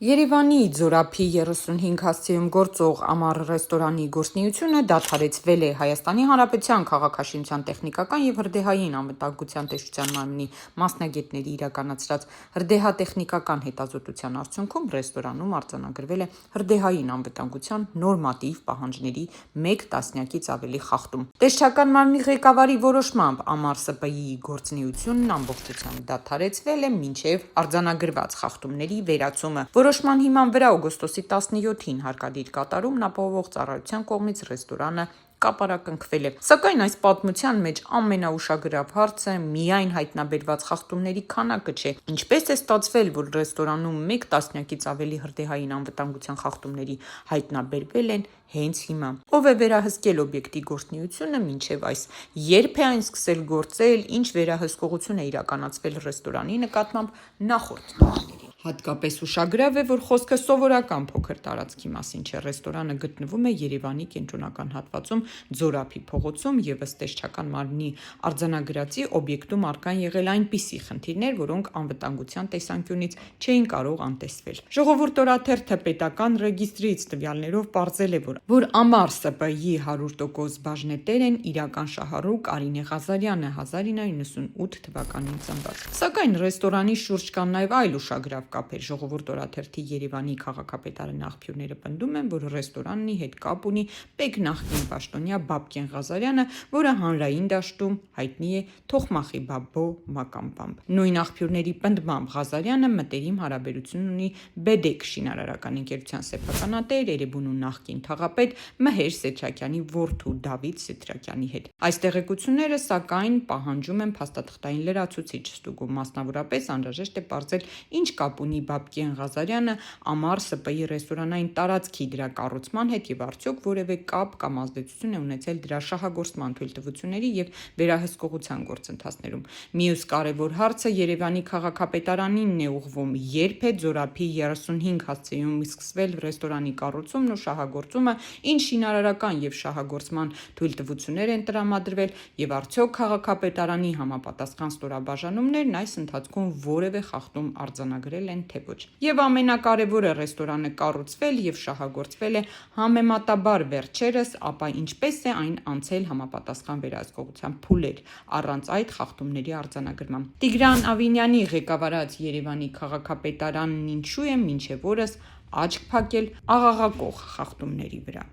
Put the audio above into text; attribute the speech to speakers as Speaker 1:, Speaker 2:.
Speaker 1: Երևանի Ձորափի 35 հասցեում գործող Ամառ ռեստորանի գործունեությունը դադարեցվել է Հայաստանի Հանրապետության Քաղաքաշինության տեխնիկական և հրդեհային անվտանգության տեսչության մարմնի մասնագետների իրականացրած հրդեհատեխնիկական հետազոտության արդյունքում ռեստորանում արձանագրվել է հրդեհային անվտանգության նորմատիվ պահանջների 1 տասնյակից ավելի խախտում։ Տեսչական մարմնի ղեկավարի որոշմամբ Ամառ ՍՊԻ-ի գործունեությունն ամբողջությամբ դադարեցվել է մինչև արձանագրված խախտումների վերացումը։ Որոշման հիման վրա օգոստոսի 17-ին հարկադիր կատարումն ապահովող ծառայության կողմից ռեստորանը կապարակնքվել է։ Սակայն այս պատմության մեջ ամենաուշագրավ հարցը միայն հայտնաբերված խախտումների քանակը չէ։ Ինչպես է ստացվել, որ ռեստորանում 1 տասնյակից ավելի հրդեհային անվտանգության խախտումների հայտնաբերվել են հենց հիմա։ Ով է վերահսկել օբյեկտի գործունեությունը մինչև այս։ Երբ է այն սկսել գործել, ինչ վերահսկողություն է իրականացվել ռեստորանի նկատմամբ նախորդ տարիներին։ Հատկապես ուշագրավ է, որ խոսքը սովորական փոքր տարածքի մասին չէ։ Ռեստորանը գտնվում է Երևանի կենտրոնական հատվածում Ձորափի փողոցում և ըստ տեսչական մարմնի արձանագրածի օբյեկտում առկա են եղել այնպիսի խնդիրներ, որոնք անվտանգության տեսանկյունից չէին կարող անտեսվել։ Ժողովուրդ օրաթերթը պետական ռեգիստրից տվյալներով պարզել է, որ Ամառ ՍՊԻ 100% բաժնետեր են իրական շահառու Կարինե Ղազարյանը 1998 թվականին ծնված։ Սակայն ռեստորանի շուրջ կան նաև այլ ուշագրավ կապեր։ Ժողովուրդ օրաթերթի Երևանի քաղաքապետարանի աղբյուրները պնդում են, որ ռեստորանի հետ կապ ունի ՊԵԿ նախկին պաշտոնյա Բաբկեն Ղազարյանը, որը հանրային դաշտում հայտնի է Թոխմախի Բաբո մակամբամբ։ Նույն աղբյուրների պնդմամբ Ղազարյանը մտերիմ հարաբերություն ունի «Բեդեկ» շինարարական ընկերության սեփականատեր, Էրեբունու նախկին թաղապետ Մհեր Սեդրակյանի որդու Դավիթ Սեդրակյանի հետ։ Այս տեղեկությունները, սակայն, պահանջում են փաստաթղթային լրացուցիչ ստուգում։ Մասնավորապես անհրաժեշտ է պարզել ինչ կապ ունի Բաբկեն Ղազարյանը Ամառ ՍՊԻ ռեստորանային տարածքի դրա կառուցման հետ և արդյոք որևէ կապ կամ ազդեցություն է ունեցել դրա շահագործման թույլտվությունների և վերահսկողության գործընթացներում։ Մյուս կարևոր հարցը Երևանի քաղաքապետարանինն է ուղղվում։ Երբ է Ձորափի 35 հասցեում սկսվել ռեստորանի կառուցումն ու շահագործումը, ինչ շինարարական և շահագործման թույլտվություններ են տրամադրվել և արդյոք քաղաքապետարանի համապատասխան ստորաբաժանումներն այս ընթացքում որևէ խախտում արձանագրել են, թե ոչ։ Եվ ամենակարևորը, ռեստորանը կառուցվել և շահագործվել է համեմատաբար վերջերս, ապա ինչպես է այն անցել համապատասխան վերահսկողության փուլեր, առանց այդ խախտումների արձանագրման։ Տիգրան Ավինյանի ղեկավարած Երևանի քաղաքապետարանն ինչու է մինչև օրս աչք փակել աղաղակող խախտումների վրա։